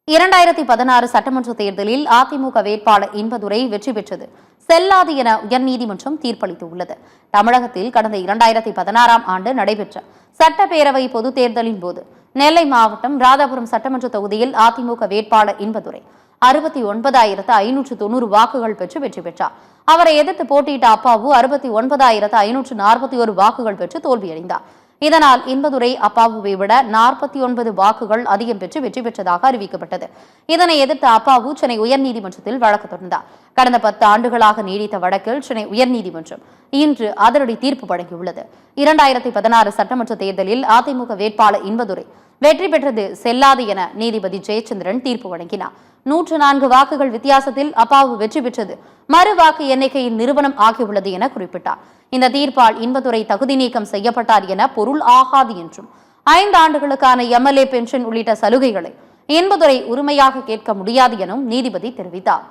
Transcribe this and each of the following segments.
2016 சட்டமன்ற தேர்தலில் அதிமுக வேட்பாளர் இன்பதுரை வெற்றி பெற்றது செல்லாது என உயர்நீதிமன்றம் தீர்ப்பளித்துள்ளது. தமிழகத்தில் கடந்த 2016ஆம் ஆண்டு நடைபெற்ற சட்டப்பேரவை பொதுத் தேர்தலின் போது நெல்லை மாவட்டம் ராதாபுரம் சட்டமன்ற தொகுதியில் அதிமுக வேட்பாளர் இன்பதுரை 69,590 வாக்குகள் பெற்று வெற்றி பெற்றார். அவரை எதிர்த்து போட்டியிட்ட அப்பாவு 69,541 வாக்குகள் பெற்று தோல்வியடைந்தார். இதனால் இன்பதுரை அப்பாவுவை விட 49 வாக்குகள் அதிகம் பெற்று வெற்றி பெற்றதாக அறிவிக்கப்பட்டது. இதனை எதிர்த்து அப்பாவு சென்னை உயர்நீதிமன்றத்தில் வழக்கு தொடர்ந்தார். கடந்த 10 ஆண்டுகளாக நீடித்த வழக்கில் சென்னை உயர்நீதிமன்றம் இன்று அதிரடி தீர்ப்பு வழங்கியுள்ளது. 2016 சட்டமன்ற தேர்தலில் அதிமுக வேட்பாளர் இன்பதுரை வெற்றி பெற்றது செல்லாது என நீதிபதி ஜெயச்சந்திரன் தீர்ப்பு வழங்கினார். 104 வாக்குகள் வித்தியாசத்தில் அப்பாவு வெற்றி பெற்றது மறு வாக்கு எண்ணிக்கையின் நிறுவனம் ஆகியுள்ளது என குறிப்பிட்டார். இந்த தீர்ப்பால் இன்பதுரை தகுதி நீக்கம் செய்யப்பட்டார் என பொருள் ஆகாது என்றும் 5 ஆண்டுகளுக்கான எம்எல்ஏ பென்ஷன் உள்ளிட்ட சலுகைகளை இன்பதுரை உரிமையாக கேட்க முடியாது எனவும் நீதிபதி தெரிவித்தார்.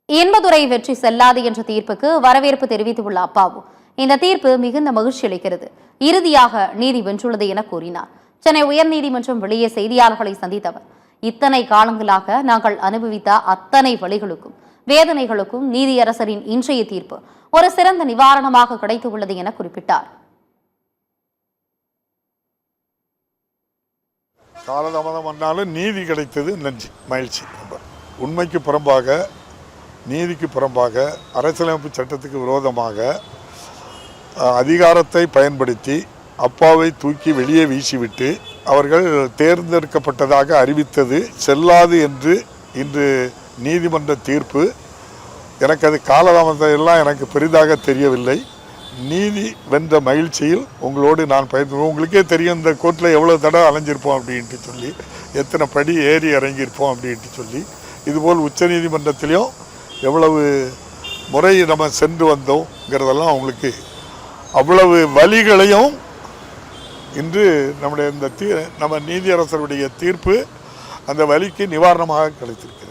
இன்பதுரை வெற்றி செல்லாது என்ற தீர்ப்புக்கு வரவேற்பு தெரிவித்துள்ள அப்பாவு இந்த தீர்ப்பு மிகுந்த மகிழ்ச்சி அளிக்கிறது, இறுதியாக நீதி வென்றுள்ளது என கூறினார். சென்னை உயர்நீதிமன்றம் வெளியே செய்தியாளர்களை சந்தித்தவர் இத்தனை காலங்களாக நாங்கள் அனுபவித்த அத்தனை வழிகளுக்கும் வேதனைகளுக்கும் நீதியரசரின் இன்றைய தீர்ப்பு ஒரு சிறந்த நிவாரணமாக கிடைத்துள்ளது என குறிப்பிட்டார். காலதாமதம் வந்தாலும் நீதி கிடைத்தது நன்றி, மகிழ்ச்சி. உண்மைக்கு புறம்பாக, நீதிக்கு புறம்பாக, அரசியலமைப்பு சட்டத்துக்கு விரோதமாக அதிகாரத்தை பயன்படுத்தி அப்பாவை தூக்கி வெளியே வீசிவிட்டு அவர்கள் தேர்ந்தெடுக்கப்பட்டதாக அறிவித்தது செல்லாது என்று இன்று நீதிமன்ற தீர்ப்பு. எனக்கு அது காலதாமதம் எல்லாம் எனக்கு பெரிதாக தெரியவில்லை. நீதி வென்ற மகிழ்ச்சியில் உங்களோடு நான் பயந்து, உங்களுக்கே தெரியும் இந்த கோர்ட்டில் எவ்வளோ தடவை அலைஞ்சிருப்போம் அப்படின்ட்டு சொல்லி, எத்தனை படி ஏறி இறங்கியிருப்போம் அப்படின்ட்டு சொல்லி, இதுபோல் உச்ச நீதிமன்றத்திலையும் எவ்வளவு முறை நம்ம சென்று வந்தோங்கிறதெல்லாம் அவங்களுக்கு அவ்வளவு வழிகளையும் இன்று நம்முடைய இந்த நம்ம நீதியரசருடைய தீர்ப்பு அந்த வலிக்கு நிவாரணமாக கிடைத்திருக்கிறது.